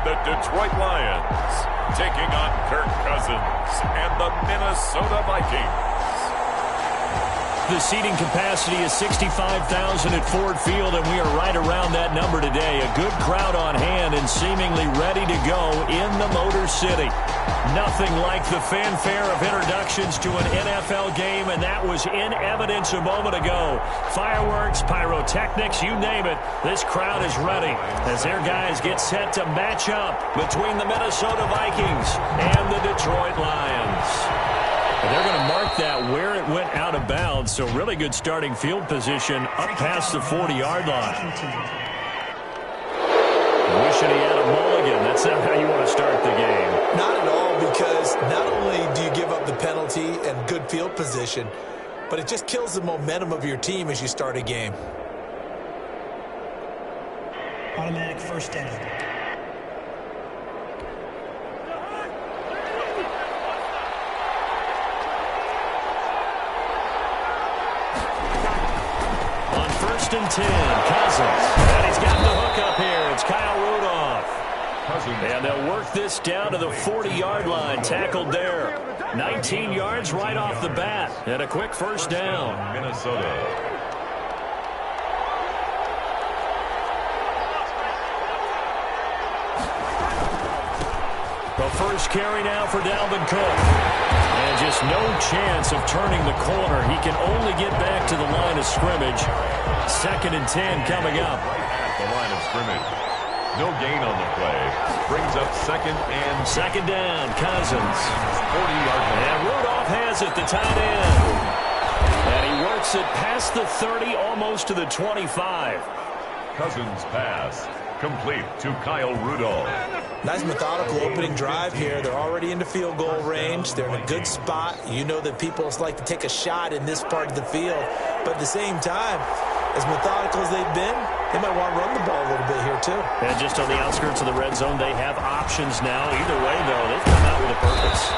the Detroit Lions taking on Kirk Cousins and the Minnesota Vikings. The seating capacity is 65,000 at Ford Field, and we are right around that number today. A good crowd on hand and seemingly ready to go in the Motor City. Nothing like the fanfare of introductions to an NFL game, and that was in evidence a moment ago. Fireworks, pyrotechnics, you name it. This crowd is ready as their guys get set to match up between the Minnesota Vikings and the Detroit Lions. And they're going to mark that where it went out of bounds, so really good starting field position up past the 40-yard line. Wishing he had a mulligan. That's not how you want to start the game. Not at all, because not only do you give up the penalty and good field position, but it just kills the momentum of your team as you start a game. Automatic first down. And 10, Cousins. And he's got the hook up here. It's Kyle Rudolph. And they'll work this down to the 40-yard line. Tackled there. 19 yards right off the bat. And a quick first down. Minnesota. The first carry now for Dalvin Cook. And just no chance of turning the corner. He can only get back to the line of scrimmage. 2nd and 10 coming up. Right at the line of scrimmage. No gain on the play. Brings up second down, Cousins. 40-yard line. And Rudolph has it, the tight end. And he works it past the 30, almost to the 25. Cousins pass. Complete to Kyle Rudolph. Nice methodical opening drive here. They're already into field goal range. They're in a good spot. You know that people like to take a shot in this part of the field. But at the same time, as methodical as they've been, they might want to run the ball a little bit here too. And just on the outskirts of the red zone, they have options now. Either way, though, they've come out with a purpose.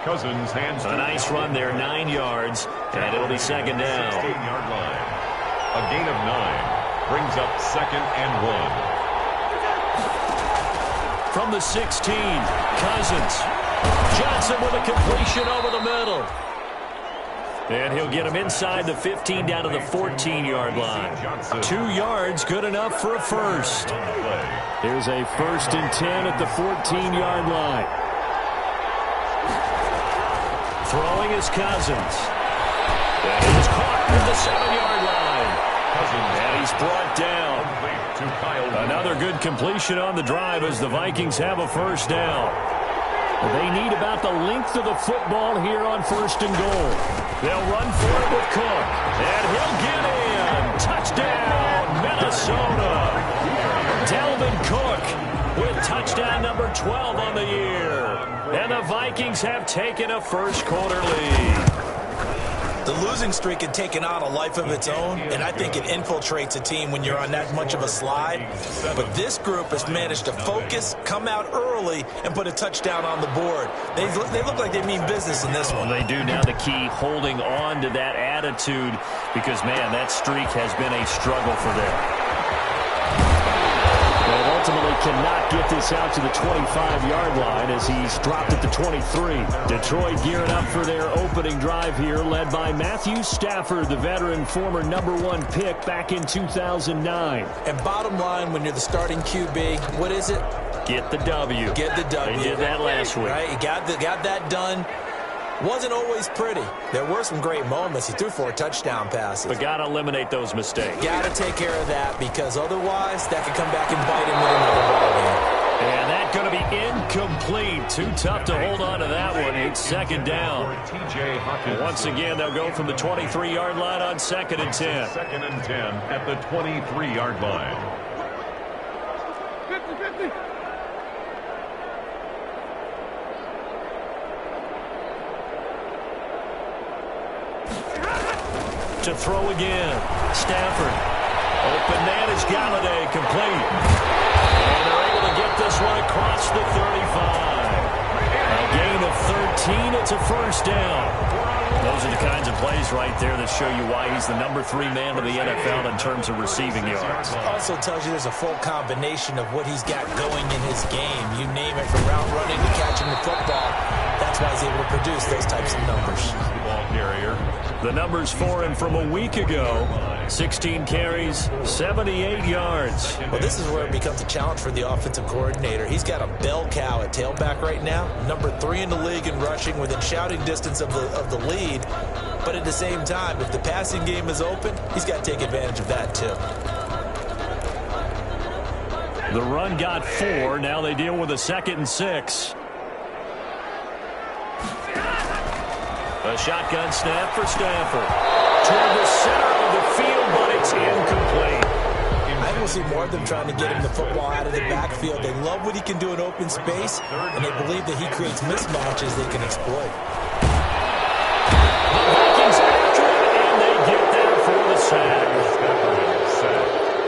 Cousins hands a nice run there, 9 yards, and it'll be 2nd down. 16-yard line. A gain of 9. Brings up 2nd and 1. From the 16, Cousins. Johnson with a completion over the middle. And he'll get him inside the 15 down to the 14-yard line. 2 yards, good enough for a first. Here's a 1st and 10 at the 14-yard line. Throwing is Cousins. And he's caught at the 7-yard line. And he's brought down. Another good completion on the drive as the Vikings have a first down. They need about the length of the football here on 1st and goal. They'll run for it with Cook. And he'll get in. Touchdown, Minnesota. Dalvin Cook with touchdown number 12 on the year. And the Vikings have taken a first-quarter lead. The losing streak had taken on a life of its own, and I think it infiltrates a team when you're on that much of a slide. But this group has managed to focus, come out early, and put a touchdown on the board. They look like they mean business in this one. Well, they do now. The key, holding on to that attitude, because, man, that streak has been a struggle for them. They ultimately cannot get this out to the 25-yard line as he's dropped at the 23. Detroit gearing up for their opening drive here, led by Matthew Stafford, the veteran, former #1 pick back in 2009. And bottom line, when you're the starting QB, what is it? Get the W. Get the W. They did that last week. Right, you got that done. Wasn't always pretty. There were some great moments. He threw 4 touchdown passes. But got to eliminate those mistakes. Got to take care of that, because otherwise that could come back and bite him with another ball game. And that's going to be incomplete. Too tough to hold on to that one. It's 2nd down. Once again, they'll go from the 23-yard line on 2nd and 10. 2nd and 10 at the 23-yard line. 50-50. To throw again. Stafford. Open man is Galladay, complete. And they're able to get this one across the 35. A gain of 13. It's a first down. The Those are the kinds of plays right there that show you why he's the #3 man of the NFL in terms of receiving yards. Also tells you there's a full combination of what he's got going in his game. You name it, from route running to catching the football. That's why he's able to produce those types of numbers. Ball carrier. The numbers for him from a week ago: 16 carries, 78 yards. Well, this is where it becomes a challenge for the offensive coordinator. He's got a bell cow at tailback right now, #3 in the league in rushing, within shouting distance of the lead. But at the same time, if the passing game is open, he's got to take advantage of that too. The run got 4. Now they deal with a 2nd and 6. A shotgun snap for Stafford. Toward the center of the field, but it's incomplete. I think we'll see more of them trying to get him the football out of the backfield. They love what he can do in open space, and they believe that he creates mismatches they can exploit. The Vikings after him, and they get there for the sack.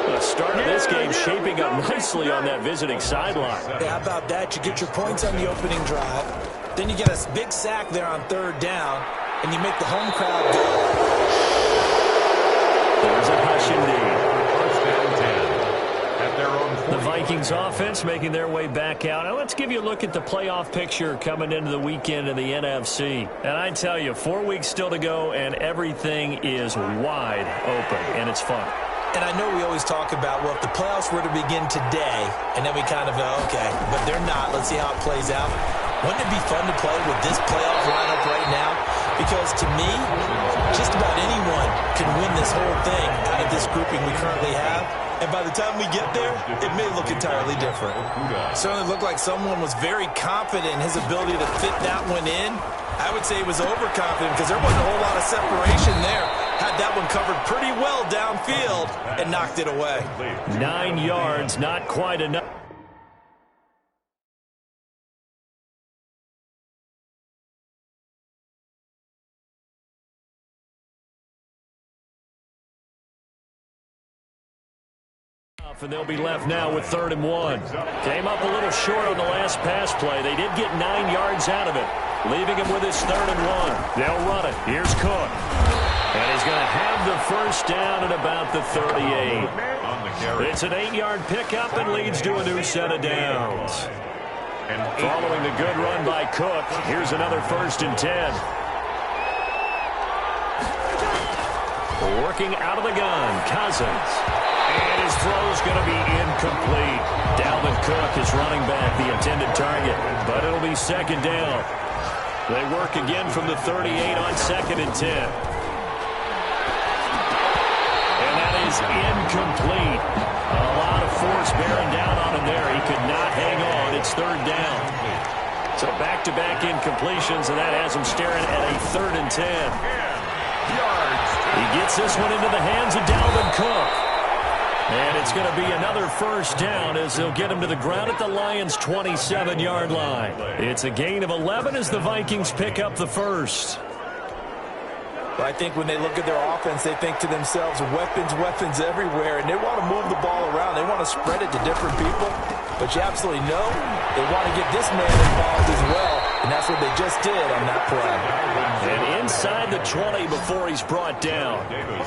The start of this game shaping up nicely on that visiting sideline. Yeah, how about that? You get your points on the opening drive. Then you get a big sack there on 3rd down, and you make the home crowd go. There's a hush indeed. 1st and 10 at their own 40. The Vikings offense making their way back out. Now let's give you a look at the playoff picture coming into the weekend in the NFC. And I tell you, 4 weeks still to go, and everything is wide open, and it's fun. And I know we always talk about, well, if the playoffs were to begin today, and then we kind of go, okay, but they're not. Let's see how it plays out. Wouldn't it be fun to play with this playoff lineup right now? Because to me, just about anyone can win this whole thing out of this grouping we currently have. And by the time we get there, it may look entirely different. It certainly looked like someone was very confident in his ability to fit that one in. I would say he was overconfident because there wasn't a whole lot of separation there. Had that one covered pretty well downfield and knocked it away. 9 yards, not quite enough. And they'll be left now with 3rd and 1. Came up a little short on the last pass play. They did get 9 yards out of it, leaving him with his 3rd and 1. They'll run it. Here's Cook. And he's going to have the 1st down at about the 38. It's an 8-yard pickup and leads to a new set of downs. And following the good run by Cook, here's another 1st and 10. Working out of the gun, Cousins. And his throw's going to be incomplete. Dalvin Cook is running back the intended target, but it'll be 2nd down. They work again from the 38 on 2nd and 10. And that is incomplete. A lot of force bearing down on him there. He could not hang on. It's 3rd down. So back-to-back incompletions, and that has him staring at a 3rd and 10. He gets this one into the hands of Dalvin Cook. And it's going to be another 1st down as they'll get him to the ground at the Lions' 27-yard line. It's a gain of 11 as the Vikings pick up the 1st. Well, I think when they look at their offense, they think to themselves, weapons everywhere, and they want to move the ball around. They want to spread it to different people. But you absolutely know they want to get this man involved as well, and that's what they just did on that play. And inside the 20 before he's brought down.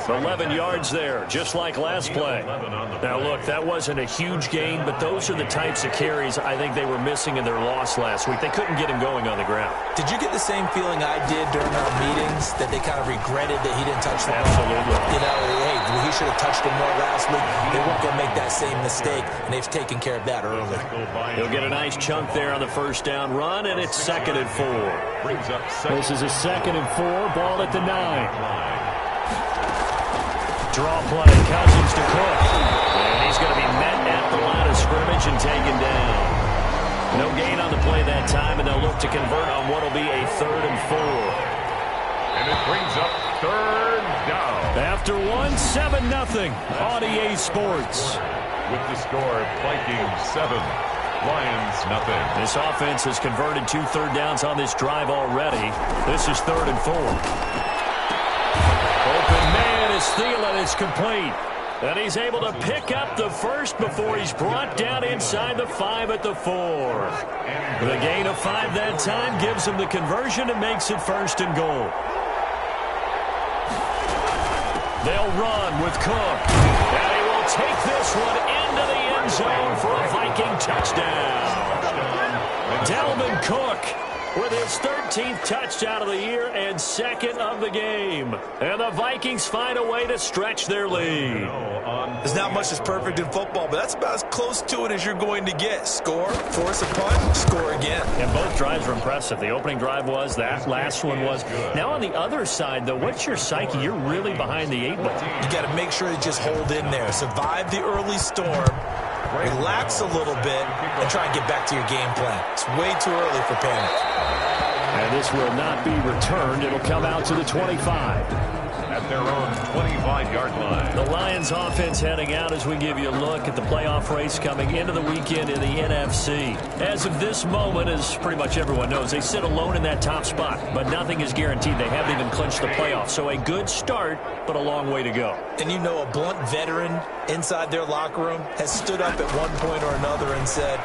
11 yards there, just like last play. Now, look, that wasn't a huge gain, but those are the types of carries I think they were missing in their loss last week. They couldn't get him going on the ground. Did you get the same feeling I did during our meetings, that they kind of regretted that he didn't touch the ball? Absolutely. You know, hey, he should have touched him more last week. They weren't going to make that same mistake, and they've taken care of that early. He'll get a nice chunk there on the 1st down run, and it's 2nd and 4. This is a 2nd and 4, ball at the 9. Draw play, Cousins to Cook. And he's going to be met at the line of scrimmage and taken down. No gain on the play that time, and they'll look to convert on what will be a 3rd and 4. And it brings up 3rd down. After one, 7-0 on EA Sports. With the score, Vikings 7, Lions 0. This offense has converted 2 third downs on this drive already. This is 3rd and 4. Open man is Thielen. It's complete. And he's able to pick up the 1st before he's brought down inside the 5 at the 4. The gain of 5 that time gives him the conversion and makes it 1st and goal. They'll run with Cook. And he will take this one into the end zone for a Viking touchdown. Dalvin Cook with his 13th touchdown of the year and second of the game. And the Vikings find a way to stretch their lead. There's not much that's perfect in football, but that's about as close to it as you're going to get. Score, force a punt, score again. And both drives were impressive. The opening drive was, that last one was. Now on the other side, though, what's your psyche? You're really behind the 8 ball. You got to make sure to just hold in there. Survive the early storm. Relax a little bit and try and get back to your game plan. It's way too early for panic. And this will not be returned. It'll come out to the 25. At their own 25-yard line. The Lions offense heading out as we give you a look at the playoff race coming into the weekend in the NFC. As of this moment, as pretty much everyone knows, they sit alone in that top spot, but nothing is guaranteed. They haven't even clinched the playoffs. So a good start, but a long way to go. And you know, a blunt veteran inside their locker room has stood up at one point or another and said,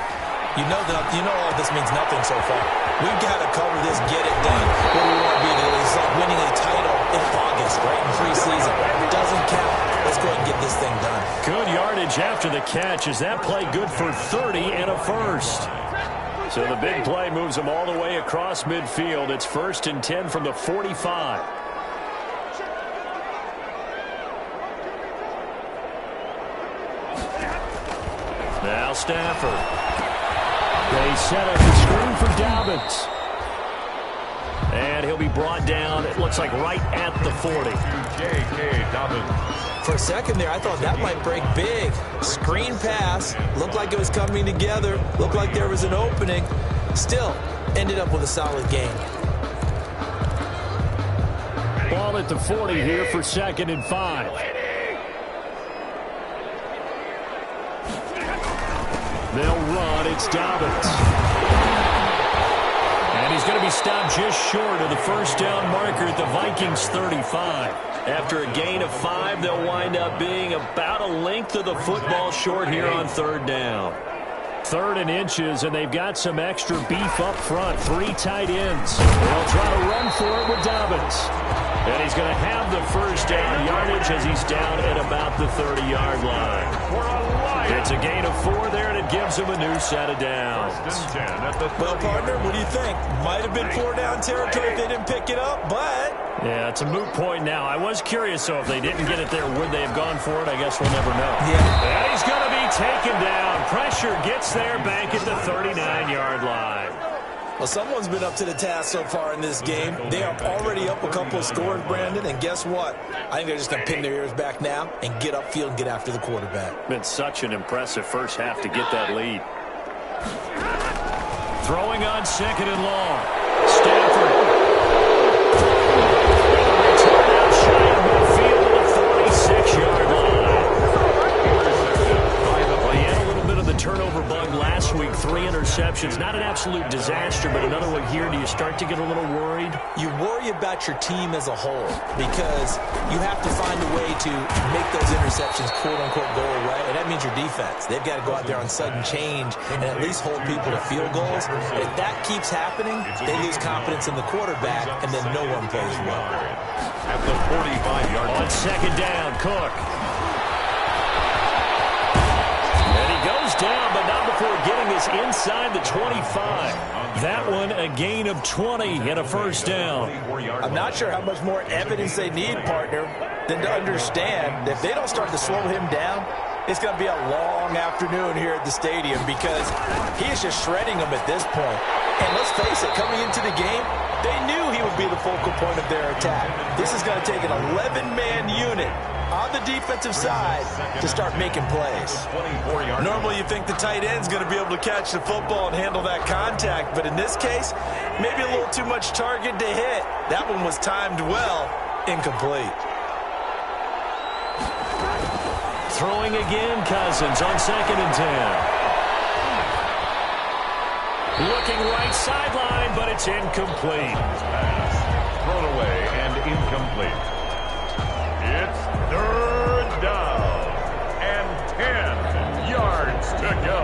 you know all this means nothing so far. We've got to cover this, get it done. What do we want to be? It's like winning a title in August, right in preseason. It doesn't count. Let's go ahead and get this thing done. Good yardage after the catch. Is that play good for 30 and a first? So the big play moves them all the way across midfield. It's 1st and 10 from the 45. Now Stafford. They set up the screen for Dobbins. And he'll be brought down, it looks like, right at the 40. J.K. Dobbins. For a second there, I thought that might break big. Screen pass. Looked like it was coming together. Looked like there was an opening. Still, ended up with a solid game. Ball at the 40 here for 2nd and 5. They'll run. It's Dobbins. And he's going to be stopped just short of the first down marker at the Vikings 35. After a gain of 5, they'll wind up being about a length of the football short here on 3rd down. 3rd and inches, and they've got some extra beef up front. 3 tight ends. They'll try to run for it with Dobbins. And he's going to have the first down yardage as he's down at about the 30-yard line. It's a gain of 4 there, and it gives him a new set of downs. Well, partner, what do you think? Might have been 4-down territory if they didn't pick it up, but... Yeah, it's a moot point now. I was curious, though, if they didn't get it there, would they have gone for it? I guess we'll never know. Yeah. And he's going to be taken down. Pressure gets there back at the 39-yard line. Well, someone's been up to the task so far in this game. They are already up a couple of scores, Brandon, and guess what? I think they're just going to pin their ears back now and get upfield and get after the quarterback. Been such an impressive first half to get that lead. Throwing on 2nd and long. Stafford. Return out shy of midfield to the 46-yard line. Well, he had a little bit of the turnover bug last week. 3 interceptions. Not an absolute disaster, but another one here. Do you start to get a little worried? You worry about your team as a whole because you have to find a way to make those interceptions quote-unquote go away, and that means your defense. They've got to go out there on sudden change and at least hold people to field goals. And if that keeps happening, they lose confidence in the quarterback, and then no one plays well. At the 45-yard line. On 2nd down, Cook. Goes down, but not before getting this inside the 25. That one a gain of 20 and a first down. I'm not sure how much more evidence they need, partner, than to understand that if they don't start to slow him down, it's going to be a long afternoon here at the stadium because he is just shredding them at this point. And let's face it, coming into the game, they knew he would be the focal point of their attack. This is going to take an 11-man unit on the defensive side to start making plays. Normally you think the tight end's going to be able to catch the football and handle that contact, but in this case, maybe a little too much target to hit. That one was timed well, incomplete. Throwing again, Cousins on 2nd and 10. Looking right sideline, but it's incomplete. Thrown away and incomplete. It's 3rd down and 10 yards to go.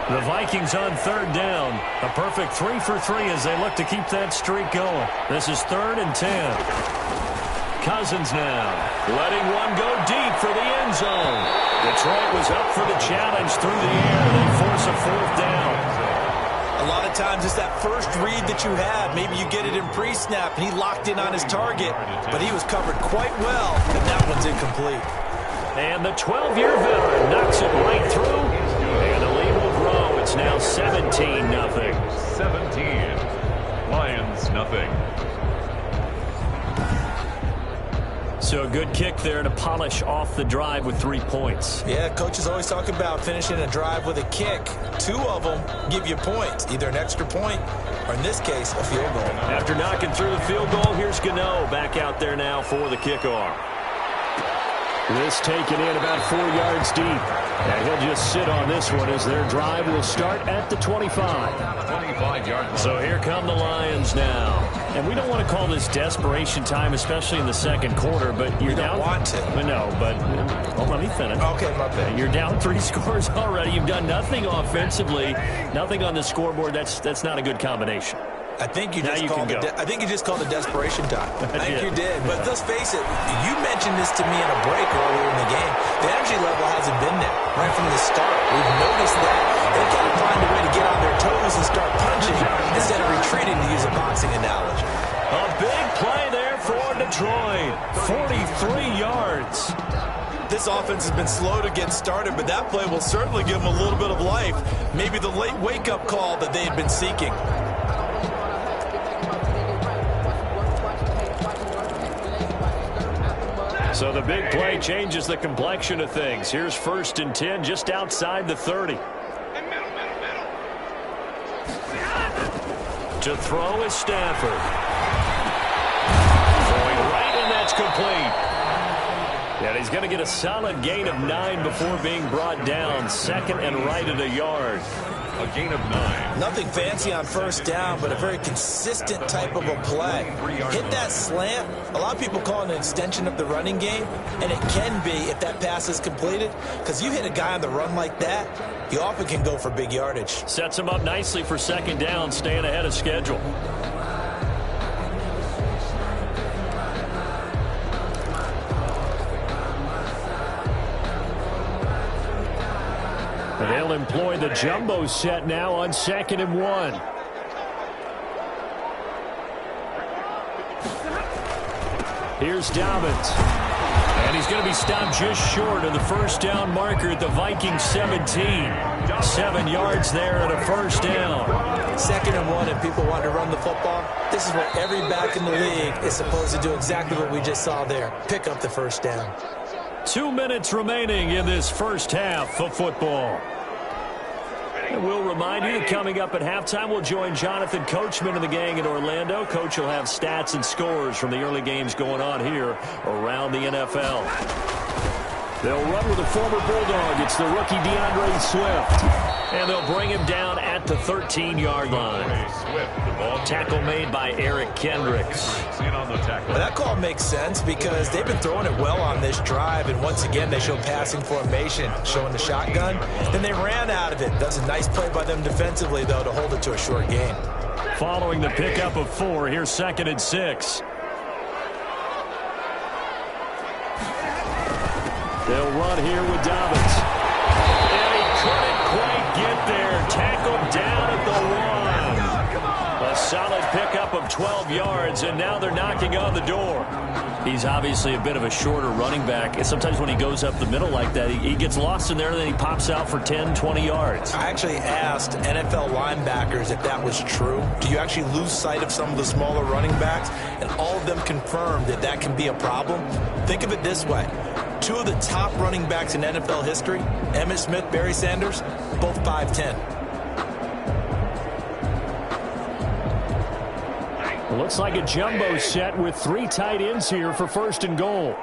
The Vikings on third down. A perfect 3 for 3 as they look to keep that streak going. This is 3rd and 10. Cousins now, letting one go deep for the end zone. Detroit was up for the challenge through the air. They force a 4th down. A lot of times it's that first read that you have. Maybe you get it in pre-snap, and he locked in on his target, but he was covered quite well, and that one's incomplete. And the 12-year veteran knocks it right through, and the lead will grow. It's now 17-0. 17. Lions nothing. So a good kick there to polish off the drive with 3 points. Yeah, coaches always talk about finishing a drive with a kick. 2 of them give you points, either an extra point or, in this case, a field goal. After knocking through the field goal, here's Gano back out there now for the kickoff. This taken in about 4 yards deep. And he'll just sit on this one as their drive will start at the 25. 25-yard line. So here come the Lions now. And we don't want to call this desperation time, especially in the second quarter, but you're down. You don't want to. No, but let me finish. Okay, my bad. You're down 3 scores already. You've done nothing offensively, nothing on the scoreboard. That's not a good combination. I think you just called it desperation time. I think you did. But let's face it, you mentioned this to me in a break earlier in the game. The energy level hasn't been there right from the start. We've noticed that. They've got to find a way to get on their toes and start punching instead of retreating, to use a boxing analogy. A big play there for Detroit. 43 yards. This offense has been slow to get started, but that play will certainly give them a little bit of life. Maybe the late wake-up call that they had been seeking. So the big play changes the complexion of things. Here's 1st and 10 just outside the 30. To throw is Stafford. Throwing right, and that's complete. And he's going to get a solid gain of 9 before being brought down. 2nd and right at a yard. A gain of 9. Nothing fancy on 1st down, but a very consistent type of a play. Hit that slant. A lot of people call it an extension of the running game, and it can be if that pass is completed, because you hit a guy on the run like that, you often can go for big yardage. Sets him up nicely for 2nd down, staying ahead of schedule. And they'll employ the jumbo set now on 2nd and 1. Here's Dobbins. And he's going to be stopped just short of the 1st down marker at the Vikings 17. 7 yards there at a 1st down. 2nd and 1, and people want to run the football. This is what every back in the league is supposed to do, exactly what we just saw there. Pick up the 1st down. 2 minutes remaining in this first half of football. And we'll remind you that coming up at halftime, we'll join Jonathan Coachman and the gang in Orlando. Coach will have stats and scores from the early games going on here around the NFL. They'll run with a former Bulldog. It's the rookie DeAndre Swift. And they'll bring him down at the 13-yard line. Tackle made by Eric Kendricks. Well, that call makes sense because they've been throwing it well on this drive, and once again they show passing formation, showing the shotgun. Then they ran out of it. That's a nice play by them defensively, though, to hold it to a short gain. Following the pickup of 4, here's 2nd and 6. They'll run here with Dobbins. And he couldn't quite get there. Tackled down at the 1. A solid pickup of 12 yards, and now they're knocking on the door. He's obviously a bit of a shorter running back. And sometimes when he goes up the middle like that, he gets lost in there, and then he pops out for 10, 20 yards. I actually asked NFL linebackers if that was true. Do you actually lose sight of some of the smaller running backs? And all of them confirmed that that can be a problem. Think of it this way. 2 of the top running backs in NFL history, Emmitt Smith, Barry Sanders, both 5'10". Looks like a jumbo set with 3 tight ends here for 1st and goal.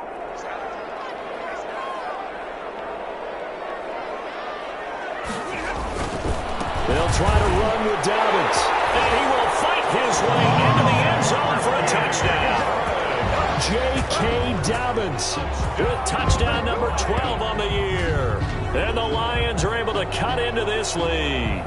They'll try to run with Dobbins. And he will fight his way into the end zone for a touchdown. J.K. Dobbins with touchdown number 12 on the year. And the Lions are able to cut into this lead.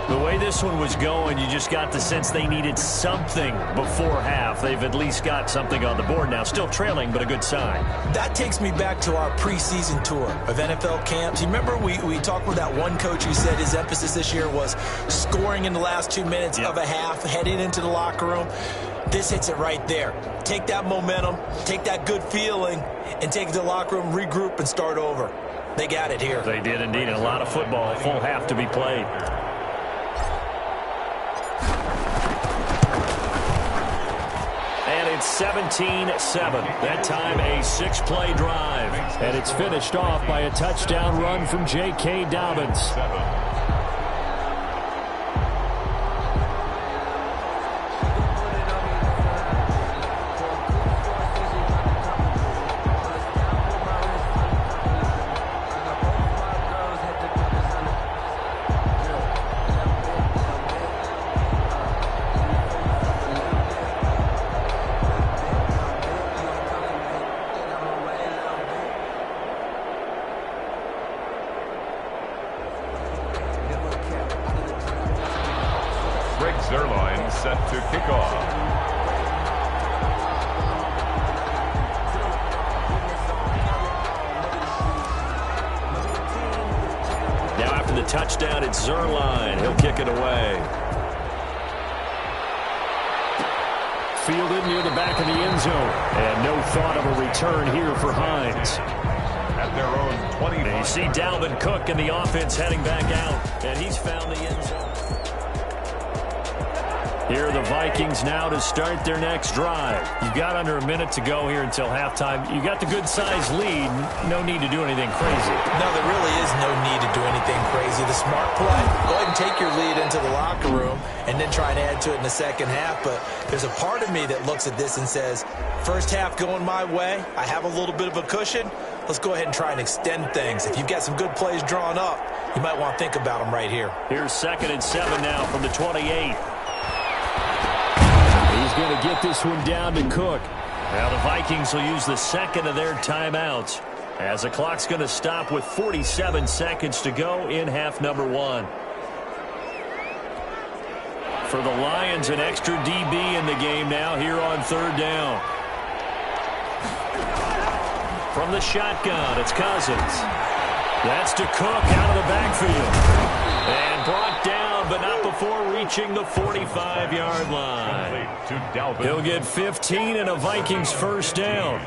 The way this one was going, you just got the sense they needed something before half. They've at least got something on the board now. Still trailing, but a good sign. That takes me back to our preseason tour of NFL camps. You remember we talked with that one coach who said his emphasis this year was scoring in the last 2 minutes of a half, heading into the locker room. This hits it right there. Take that momentum, take that good feeling, and take it to the locker room, regroup, and start over. They got it here. They did indeed. A lot of football, full half to be played. And it's 17-7. That time a 6-play drive. And it's finished off by a touchdown run from J.K. Dobbins. Set to kick off. Now after the touchdown, it's Zerline. He'll kick it away. Fielded near the back of the end zone. And no thought of a return here for Hines. At their own 20. You see Dalvin Cook and the offense heading back out. And he's found the end zone. Here are the Vikings now to start their next drive. You've got under a minute to go here until halftime. You got the good-sized lead. No need to do anything crazy. No, there really is no need to do anything crazy. The smart play, go ahead and take your lead into the locker room and then try and add to it in the second half. But there's a part of me that looks at this and says, first half going my way. I have a little bit of a cushion. Let's go ahead and try and extend things. If you've got some good plays drawn up, you might want to think about them right here. Here's 2nd and 7 now from the 28. He's going to get this one down to Cook. Now the Vikings will use the second of their timeouts as the clock's going to stop with 47 seconds to go in half number 1. For the Lions, an extra DB in the game now here on 3rd down. From the shotgun, it's Cousins. That's to Cook out of the backfield. And brought down, but not before reaching the 45-yard line. He'll get 15 and a Vikings first down.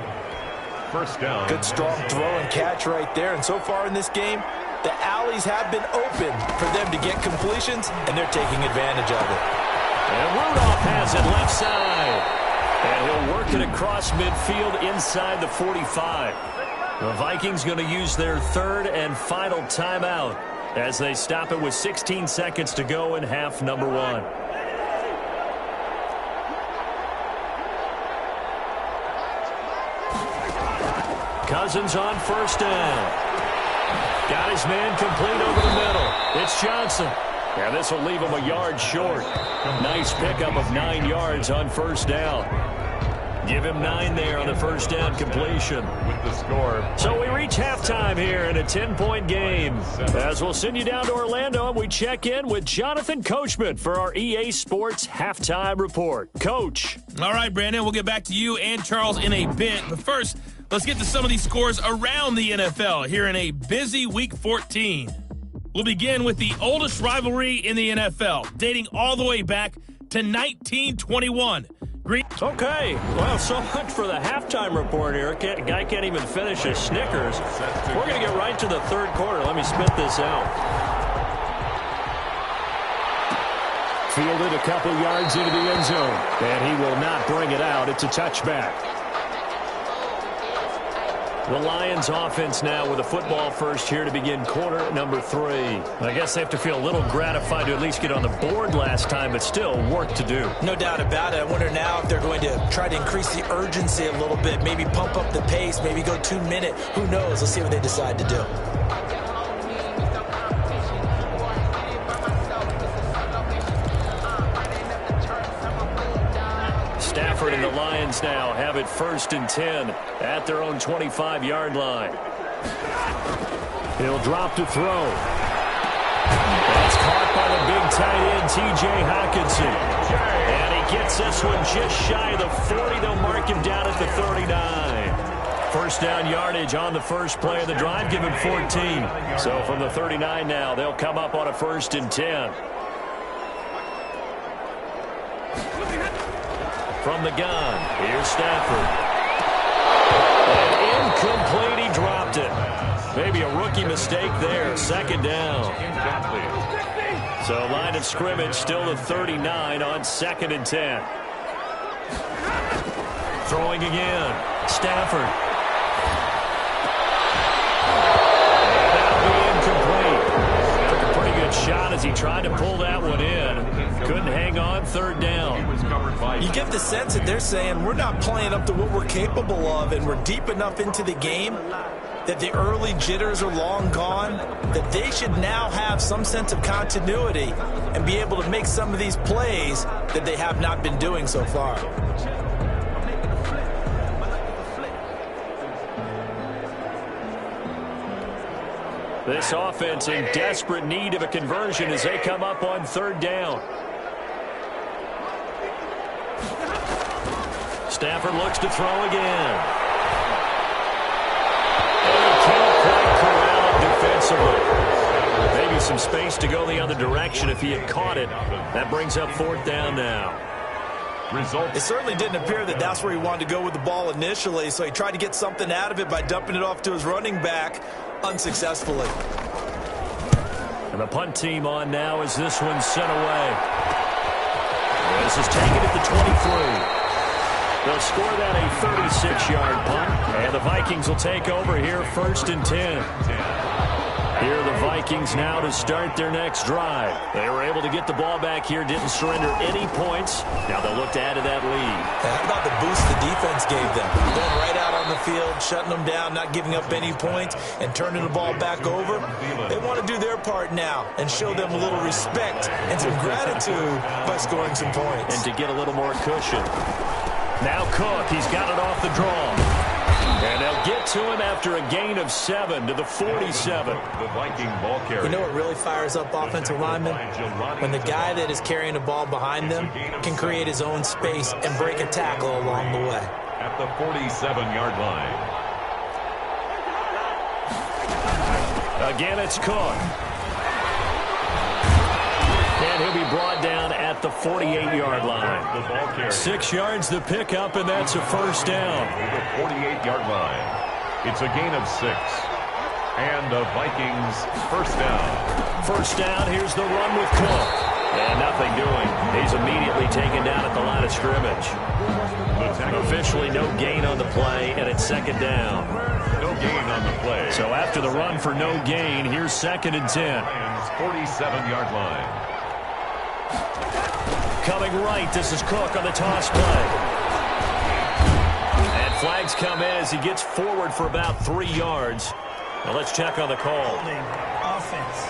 First down. Good strong throw and catch right there. And so far in this game, the alleys have been open for them to get completions, and they're taking advantage of it. And Rudolph has it left side. And he'll work it across midfield inside the 45. The Vikings going to use their 3rd and final timeout as they stop it with 16 seconds to go in half number 1. Cousins on first down. Got his man complete over the middle. It's Johnson. Yeah, this will leave him a yard short. Nice pickup of 9 yards on first down. Give him 9 there on the first down completion. With the score. So we reach halftime here in a 10-point game. As we'll send you down to Orlando, and we check in with Jonathan Coachman for our EA Sports Halftime Report. Coach. All right, Brandon, we'll get back to you and Charles in a bit. But first, let's get to some of these scores around the NFL here in a busy Week 14. We'll begin with the oldest rivalry in the NFL, dating all the way back to 1921. Okay, well, so much for the halftime report here. Guy can't even finish his Snickers. We're going to get right to the 3rd quarter. Let me spit this out. Fielded a couple yards into the end zone, and he will not bring it out. It's a touchback. The Lions offense now with a football first here to begin quarter number 3. I guess they have to feel a little gratified to at least get on the board last time, but still work to do. No doubt about it. I wonder now if they're going to try to increase the urgency a little bit, maybe pump up the pace, maybe go 2 minute. Who knows? Let's see what they decide to do. Stafford in And the Lions now have it 1st and 10 at their own 25-yard line. He'll drop to throw. That's caught by the big tight end, T.J. Hockenson. And he gets this one just shy of the 40. They'll mark him down at the 39. First down yardage on the first play of the drive, give him 14. So from the 39 now, they'll come up on a 1st and 10. From the gun, here's Stafford. And incomplete, he dropped it. Maybe a rookie mistake there, 2nd down. So line of scrimmage still the 39 on 2nd and 10. Throwing again, Stafford. And that'll be incomplete. Took a pretty good shot as he tried to pull that one in. Couldn't hang on, 3rd down. You get the sense that they're saying we're not playing up to what we're capable of, and we're deep enough into the game that the early jitters are long gone, that they should now have some sense of continuity and be able to make some of these plays that they have not been doing so far. This offense in desperate need of a conversion as they come up on 3rd down. Stafford looks to throw again. And he can't quite corral it defensively. Maybe some space to go the other direction if he had caught it. That brings up 4th down now. It certainly didn't appear that that's where he wanted to go with the ball initially, so he tried to get something out of it by dumping it off to his running back unsuccessfully. And the punt team on now as this one's sent away. This is taken at the 23. They'll score that a 36-yard punt, and the Vikings will take over here 1st and 10. Here are the Vikings now to start their next drive. They were able to get the ball back here, didn't surrender any points. Now they'll look to add to that lead. How about the boost the defense gave them? Going right out on the field, shutting them down, not giving up any points, and turning the ball back over. They want to do their part now and show them a little respect and some gratitude by scoring some points. And to get a little more cushion. Now Cook, he's got it off the draw. And they'll get to him after a gain of 7 to the 47. The Viking ball carrier. You know what really fires up offensive linemen? When the guy that is carrying the ball behind them can create his own space and break a tackle along the way. At the 47-yard line. Again, it's Cook. And he'll be brought down at the 48-yard line. 6 yards the pickup, and that's a 1st down. The 48-yard line. It's a gain of 6. And the Vikings 1st down. 1st down, here's the run with Cook. And nothing doing. He's immediately taken down at the line of scrimmage. Officially no gain on the play, and it's 2nd down. No gain on the play. So after the run for no gain, here's 2nd and 10. 47-yard line. Coming right, this is Cook on the toss play. And flags come in as he gets forward for about 3 yards. Now let's check on the call. Offense.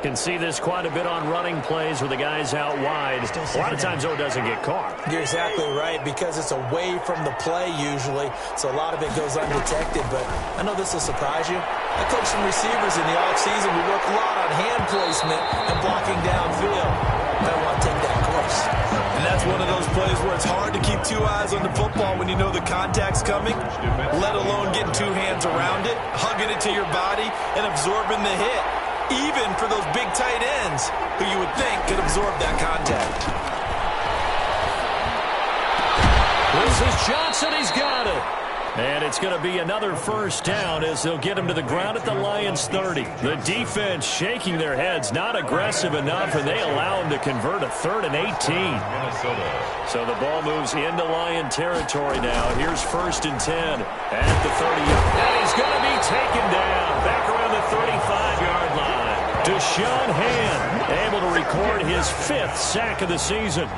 Can see this quite a bit on running plays where the guy's out wide. A lot of times, though, it doesn't get caught. You're exactly right, because it's away from the play usually, so a lot of it goes undetected. But I know this will surprise you. I coached some receivers in the offseason. We work a lot on hand placement and blocking downfield. I want to take that course. And that's one of those plays where it's hard to keep 2 eyes on the football when you know the contact's coming, let alone getting 2 hands around it, hugging it to your body, and absorbing the hit. Even for those big tight ends who you would think could absorb that contact. This is Johnson. He's got it. And it's going to be another 1st down as they'll get him to the ground at the Lions' 30. The defense shaking their heads, not aggressive enough, and they allow him to convert a 3rd and 18. So the ball moves into Lion territory now. Here's 1st and 10 at the 30. And he's going to be taken down back around the 35-yard line. Deshaun Hand able to record his 5th sack of the season.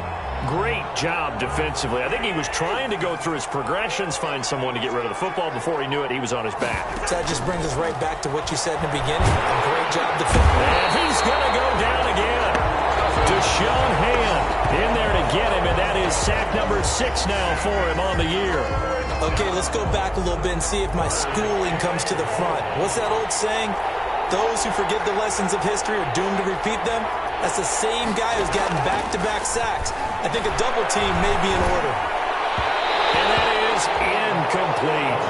Great job defensively. I think he was trying to go through his progressions, find someone to get rid of the football. Before he knew it, he was on his back. So that just brings us right back to what you said in the beginning. A great job defending. And he's going to go down again. Deshaun Hand in there to get him, and that is sack number 6 now for him on the year. Okay, let's go back a little bit and see if my schooling comes to the front. What's that old saying? Those who forget the lessons of history are doomed to repeat them. That's the same guy who's gotten back-to-back sacks. I think a double team may be in order. And that is incomplete.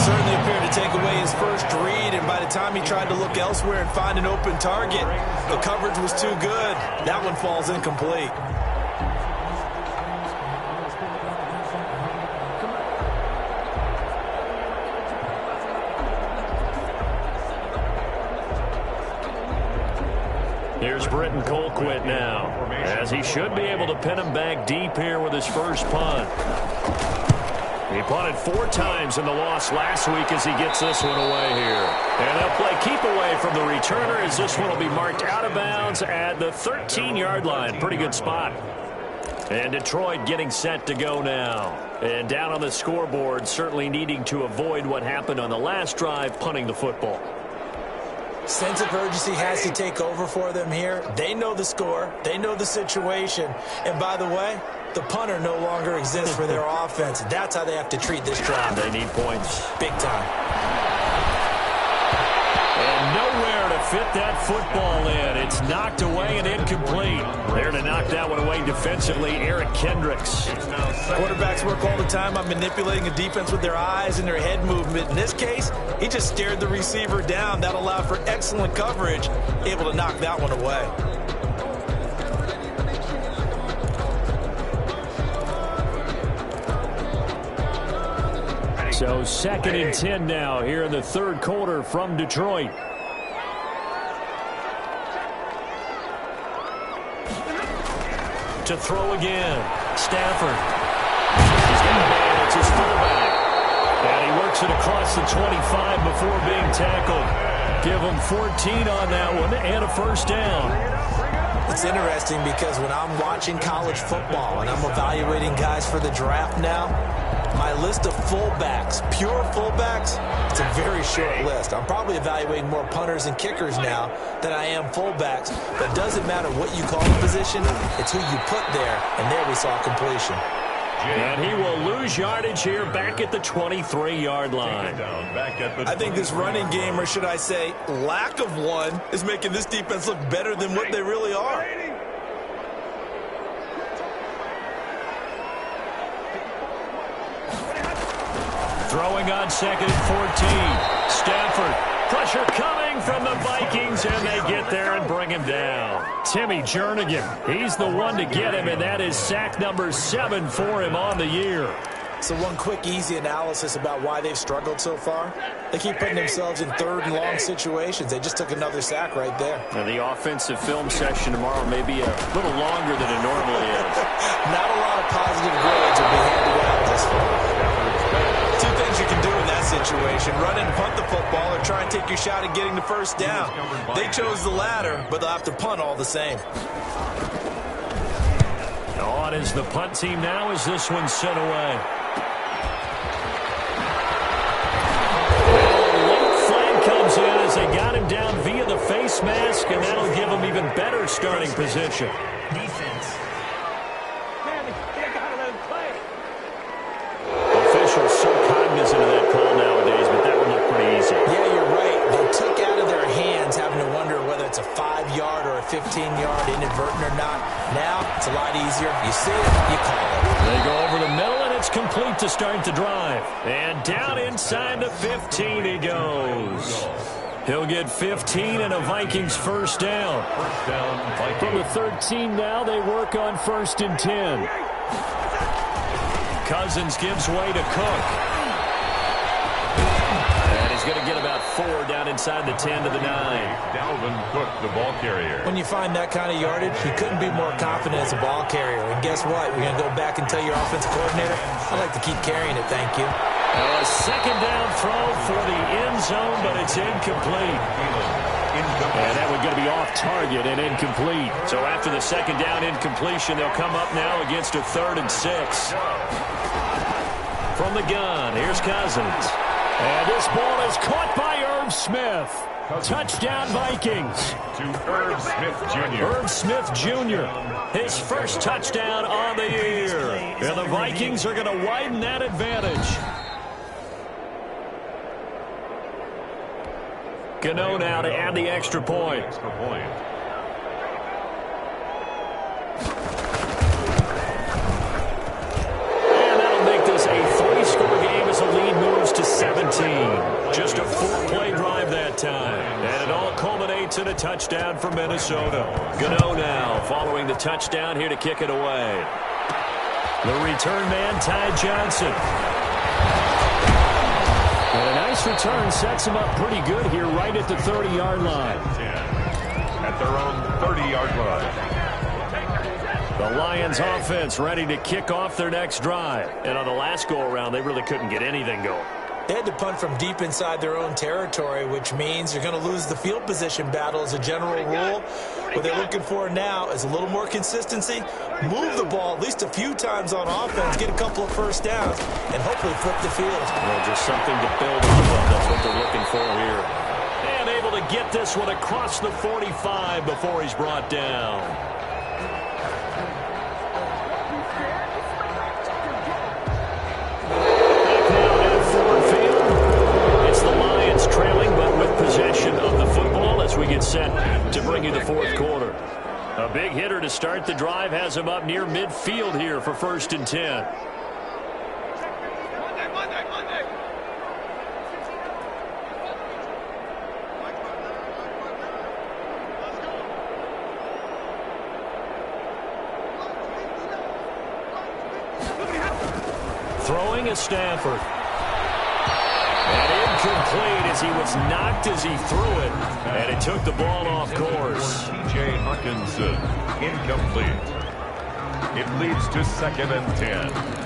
Certainly appeared to take away his first read, and by the time he tried to look elsewhere and find an open target, the coverage was too good. That one falls incomplete. Here's Britton Colquitt now, as he should be able to pin him back deep here with his first punt. He punted 4 times in the loss last week as he gets this one away here. And they'll play keep away from the returner as this one will be marked out of bounds at the 13-yard line. Pretty good spot. And Detroit getting set to go now. And down on the scoreboard, certainly needing to avoid what happened on the last drive, punting the football. Sense of urgency has to take over for them here. They know the score. They know the situation. And by the way, the punter no longer exists for their offense. That's how they have to treat this drive. They need points. Big time. And nowhere to fit that football in. It's knocked away and incomplete. There to knock that one away defensively, Eric Kendricks. Quarterbacks work all the time on manipulating a defense with their eyes and their head movement. In this case, he just stared the receiver down. That allowed for excellent coverage, able to knock that one away. So 2nd and 10 now here in the third quarter from Detroit. To throw again. Stafford. He's got a man. It's his fullback. And he works it across the 25 before being tackled. Give him 14 on that one and a first down. It's interesting because when I'm watching college football and I'm evaluating guys for the draft now, my list of fullbacks, pure fullbacks, it's a very short list. I'm probably evaluating more punters and kickers now than I am fullbacks. But it doesn't matter what you call the position, it's who you put there. And there we saw completion. And he will lose yardage here back at the 23-yard line. I think this running game, or should I say lack of one, is making this defense look better than what they really are. Throwing on 2nd and 14. Stafford. Pressure coming from the Vikings, and they get there and bring him down. Timmy Jernigan, he's the one to get him, and that is sack number 7 for him on the year. So one quick, easy analysis about why they've struggled so far. They keep putting themselves in 3rd and long situations. They just took another sack right there. Now the offensive film session tomorrow may be a little longer than it normally is. Not a lot of positive grades will be handed out this far. 2 things you can do in that situation: run and punt the football, or try and take your shot at getting the first down. They chose the latter, but they'll have to punt all the same. On is the punt team now as this one's sent away. Comes in as they got him down via the face mask, and that'll give him even better starting position. Defense. Officials so cognizant of that call nowadays, but that would look pretty easy. Yeah, you're right. They took out of their hands having to wonder whether it's a 5-yard or a 15-yard inadvertent or not. Now, it's a lot easier. You see it, you call it. They go over the middle, and it's complete to start the drive. And down inside the 15 he goes. He'll get 15 and a Vikings first down. From the 13 now, they work on 1st and 10. Cousins gives way to Cook. And he's going to get about 4 down inside the 10 to the 9. Dalvin Cook, the ball carrier. When you find that kind of yardage, you couldn't be more confident as a ball carrier. And guess what? You're going to go back and tell your offensive coordinator, I'd like to keep carrying it, thank you. A 2nd down throw for the end zone, but it's incomplete. And that one going to be off target and incomplete. So after the second down incompletion, they'll come up now against a 3rd and 6. From the gun, here's Cousins. And this ball is caught by Irv Smith. Touchdown, Vikings. To Irv Smith Jr. Irv Smith Jr., his first touchdown on the year. And the Vikings are going to widen that advantage. Gano now to add the extra point. And that'll make this a 3-score game as the lead moves to 17. Just a 4-play drive that time. And it all culminates in a touchdown for Minnesota. Gano now following the touchdown here to kick it away. The return man, Ty Johnson. And a nice return sets him up pretty good here right at the 30-yard line. At their own 30-yard line. The Lions offense ready to kick off their next drive. And on the last go-around, they really couldn't get anything going. They had to punt from deep inside their own territory, which means you're going to lose the field position battle as a general rule. What they're looking for now is a little more consistency, move the ball at least a few times on offense, get a couple of first downs, and hopefully flip the field. Well, just something to build off of. That's what they're looking for here. And able to get this one across the 45 before he's brought down. Trailing, but with possession of the football as we get set to bring you the 4th quarter. A big hitter to start the drive has him up near midfield here for 1st and 10. Throwing is Stafford. And incomplete as he was knocked as he threw it. And it took the ball off course. T.J. Hawkinson, incomplete. It leads to 2nd and 10.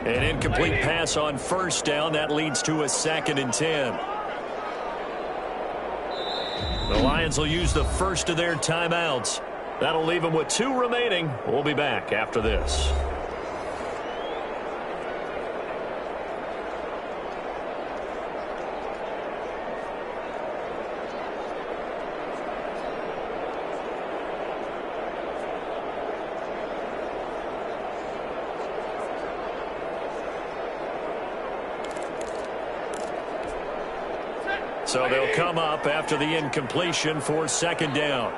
An incomplete pass on 1st down. That leads to a 2nd and 10. The Lions will use the first of their timeouts. That'll leave them with 2 remaining. We'll be back after this. So they'll come up after the incompletion for 2nd down.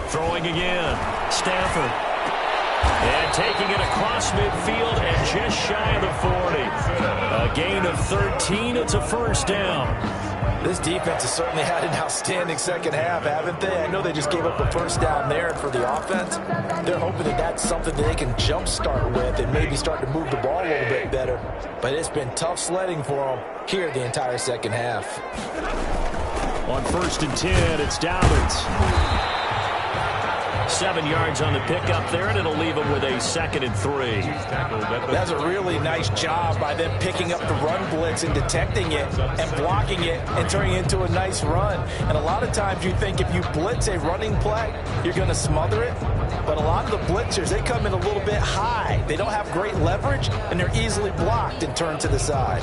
Throwing again. Stafford. And taking it across midfield and just shy of the 40. A gain of 13. It's a 1st down. This defense has certainly had an outstanding second half, haven't they? I know they just gave up a 1st down there, and for the offense, they're hoping that that's something that they can jumpstart with and maybe start to move the ball a little bit better. But it's been tough sledding for them here the entire second half. On 1st and 10, it's Dobbins. 7 yards on the pickup there, and it'll leave them with a 2nd and 3. That's a really nice job by them picking up the run blitz and detecting it and blocking it and turning it into a nice run. And a lot of times you think if you blitz a running play, you're going to smother it. But a lot of the blitzers, they come in a little bit high. They don't have great leverage, and they're easily blocked and turned to the side.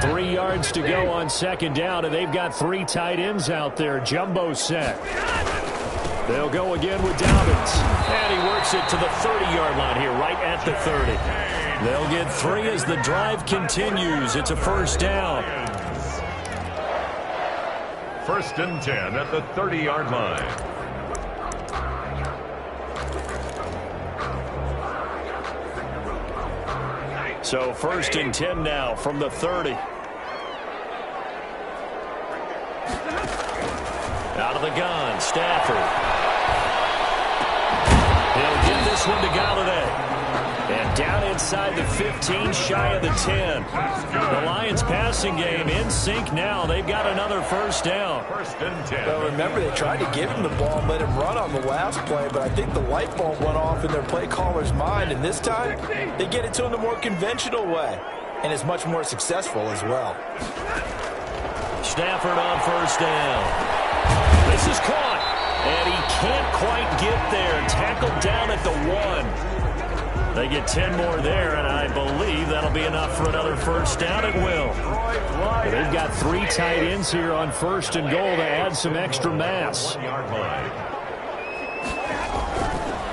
Three yards to go on 2nd down, and they've got 3 tight ends out there. Jumbo set. They'll go again with Dobbins. And he works it to the 30-yard line here, right at the 30. They'll get 3 as the drive continues. It's a 1st down. 1st and 10 at the 30-yard line. So 1st and 10 now from the 30. Stafford. He'll get this one to Galladay. And down inside the 15, shy of the 10. The Lions passing game in sync now. They've got another first down. First and 10. Well, remember, they tried to give him the ball and let him run on the last play, but I think the light bulb went off in their play caller's mind, and this time they get it to him the more conventional way, and it's much more successful as well. Stafford on first down. This is caught, and he can't quite get there. Tackled down at the 1. They get 10 more there, and I believe that'll be enough for another first down. It will. But they've got 3 tight ends here on first and goal to add some extra mass.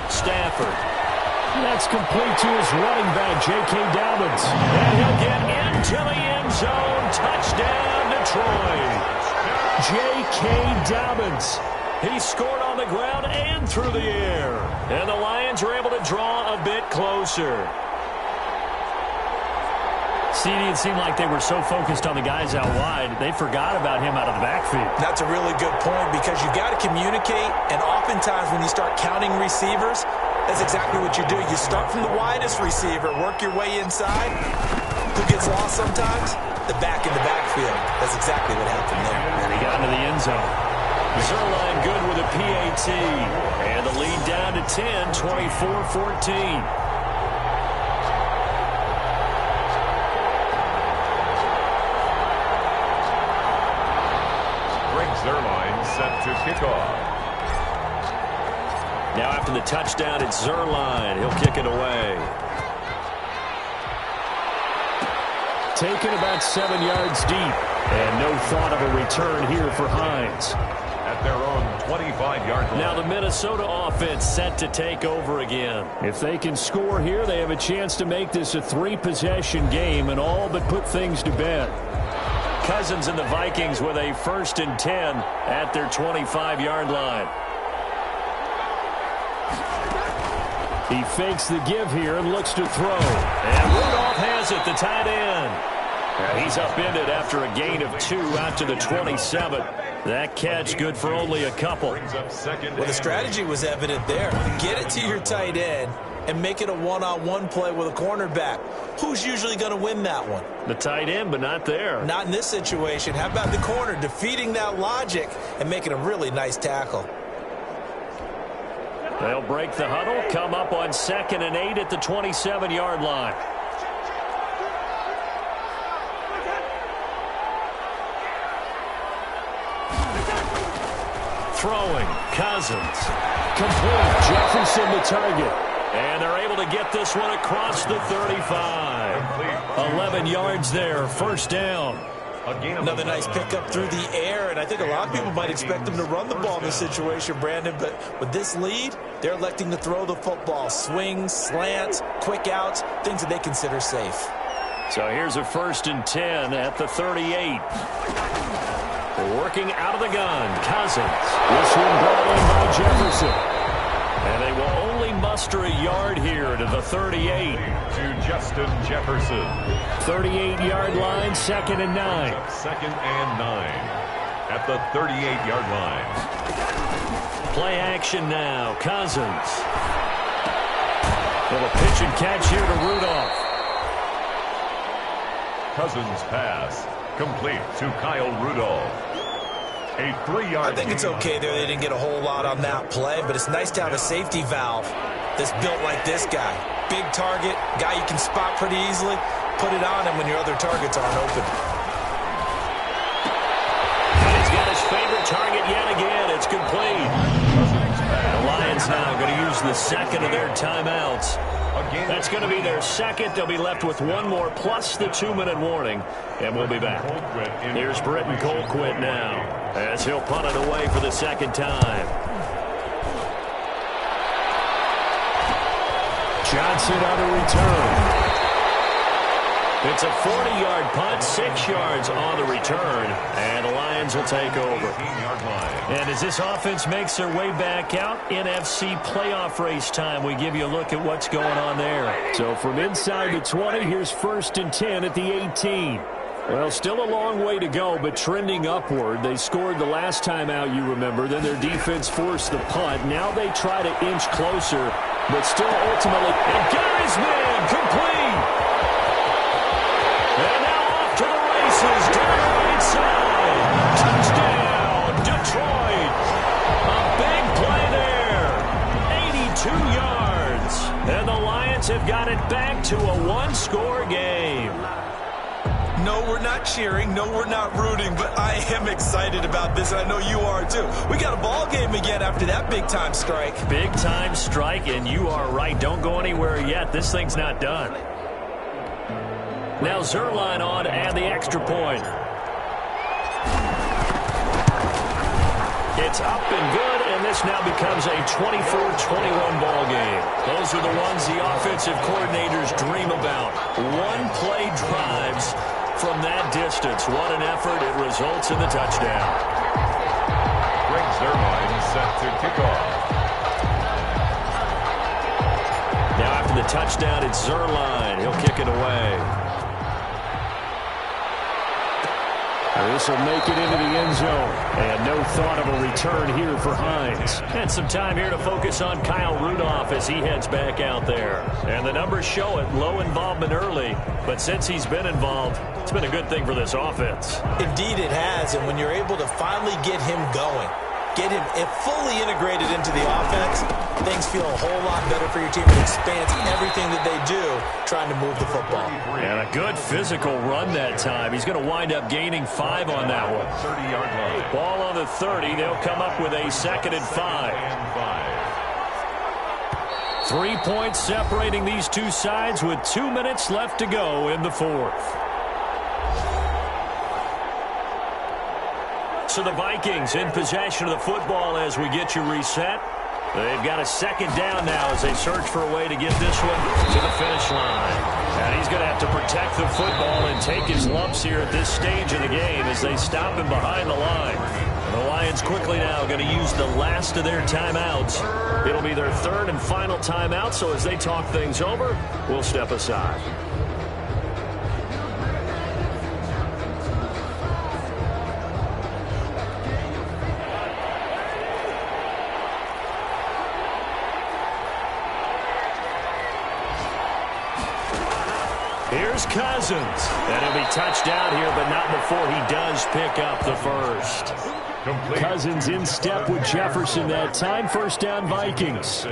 Stafford. That's complete to his running back, J.K. Dobbins. And he'll get into the end zone. Touchdown, Detroit. J.K. Dobbins. He scored on the ground and through the air. And the Lions are able to draw a bit closer. It seemed like they were so focused on the guys out wide, they forgot about him out of the backfield. That's a really good point because you've got to communicate, and oftentimes when you start counting receivers, that's exactly what you do. You start from the widest receiver, work your way inside. Who gets lost sometimes? The back in the backfield. That's exactly what happened there. And he got into the end zone. Zerline good with a PAT. And the lead down to 10, 24-14. Zerline set to kick off. Now after the touchdown, it's Zerline. He'll kick it away. Taken about 7 yards deep. And no thought of a return here for Hines. At their own 25-yard line. Now the Minnesota offense set to take over again. If they can score here, they have a chance to make this a 3-possession game and all but put things to bed. Cousins and the Vikings with a 1st and 10 at their 25-yard line. He fakes the give here and looks to throw. And Rudolph has it, the tight end. And he's upended after a gain of 2 out to the 27. That catch good for only a couple. Well, the strategy was evident there. Get it to your tight end and make it a one-on-one play with a cornerback. Who's usually going to win that one? The tight end, but not there. Not in this situation. How about the corner defeating that logic and making a really nice tackle? They'll break the huddle, come up on 2nd and 8 at the 27-yard line. Throwing, Cousins. Complete, Jefferson the target. And they're able to get this one across the 35. 11 yards there, first down. Another nice pickup through the air, and I think a lot of people might expect them to run the ball in this situation, Brandon, but with this lead, they're electing to throw the football. Swings, slants, quick outs, things that they consider safe. So here's a 1st and 10 at the 38. Working out of the gun, Cousins. This one brought in by Jefferson. And they will only muster a yard here to the 38. To Justin Jefferson. 38-yard line, 2nd and 9. 2nd and 9 at the 38-yard line. Play action now, Cousins. Little pitch and catch here to Rudolph. Cousins pass complete to Kyle Rudolph. A 3-yard. I think it's okay there. They didn't get a whole lot on that play, but it's nice to have a safety valve that's built like this guy. Big target, guy you can spot pretty easily. Put it on him when your other targets aren't open. And he's got his favorite target yet again. It's complete. The Lions now going to use the 2nd of their timeouts. That's going to be their 2nd. They'll be left with 1 more plus the 2-minute warning, and we'll be back. Here's Britton Colquitt now as he'll punt it away for the 2nd time. Johnson on the return. It's a 40-yard punt, 6 yards on the return, and the Lions will take over. And as this offense makes their way back out, NFC playoff race time, we give you a look at what's going on there. So from inside the 20, here's 1st and 10 at the 18. Well, still a long way to go, but trending upward. They scored the last time out, you remember. Then their defense forced the punt. Now they try to inch closer, but still ultimately. And Gary's man complete. And now off to the races down the right side. Touchdown, Detroit. A big play there. 82 yards. And the Lions have got it back to a one-score game. No, we're not cheering. No, we're not rooting, but I am excited about this. I know you are too. We got a ball game again after that big-time strike. Big-time strike, and you are right. Don't go anywhere yet. This thing's not done. Now Zerline on and the extra point. It's up and good, and this now becomes a 24-21 ball game. Those are the ones the offensive coordinators dream about. One-play drives from that distance. What an effort. It results in the touchdown. Greg Zerline set to kick off. Now after the touchdown, it's Zerline. He'll kick it away. This will make it into the end zone. And no thought of a return here for Hines. And some time here to focus on Kyle Rudolph as he heads back out there. And the numbers show it. Low involvement early. But since he's been involved, it's been a good thing for this offense. Indeed it has. And when you're able to finally get him going, get him fully integrated into the offense, things feel a whole lot better for your team. It expands everything that they do trying to move the football. And a good physical run that time. He's going to wind up gaining 5 on that one. 30-yard line. Ball on the 30. They'll come up with a 2nd and 5. 3 points separating these two sides with 2 minutes left to go in the 4th. So the Vikings in possession of the football as we get you reset. They've got a 2nd down now as they search for a way to get this one to the finish line. And he's going to have to protect the football and take his lumps here at this stage of the game as they stop him behind the line. And the Lions quickly now going to use the last of their timeouts. It'll be their 3rd and final timeout, so as they talk things over, we'll step aside. Here's Cousins. And he'll be touched down here, but not before he does pick up the first. Complete. Cousins in step with Jefferson that time. 1st down Vikings.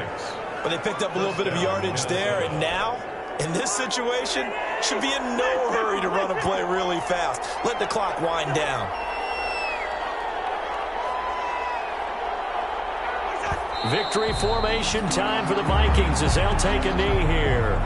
But they picked up a little bit of yardage there, and now, in this situation, should be in no hurry to run a play really fast. Let the clock wind down. Victory formation time for the Vikings as they'll take a knee here.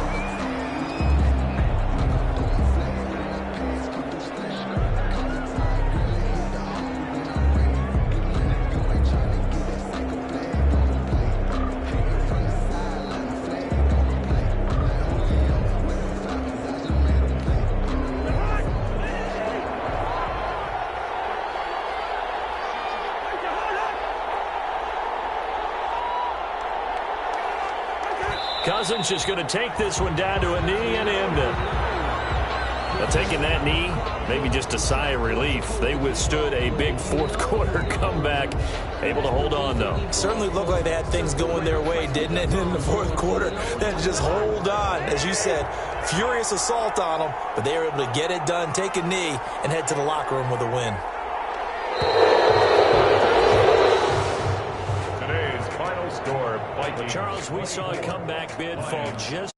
Cousins just going to take this one down to a knee and end it. Now, taking that knee, maybe just a sigh of relief. They withstood a big 4th quarter comeback, able to hold on, though. Certainly looked like they had things going their way, didn't it, in the 4th quarter? They had to just hold on. As you said, furious assault on them, but they were able to get it done, take a knee, and head to the locker room with a win. Today's final score, Vikings. Charles, we saw a comeback bid fall just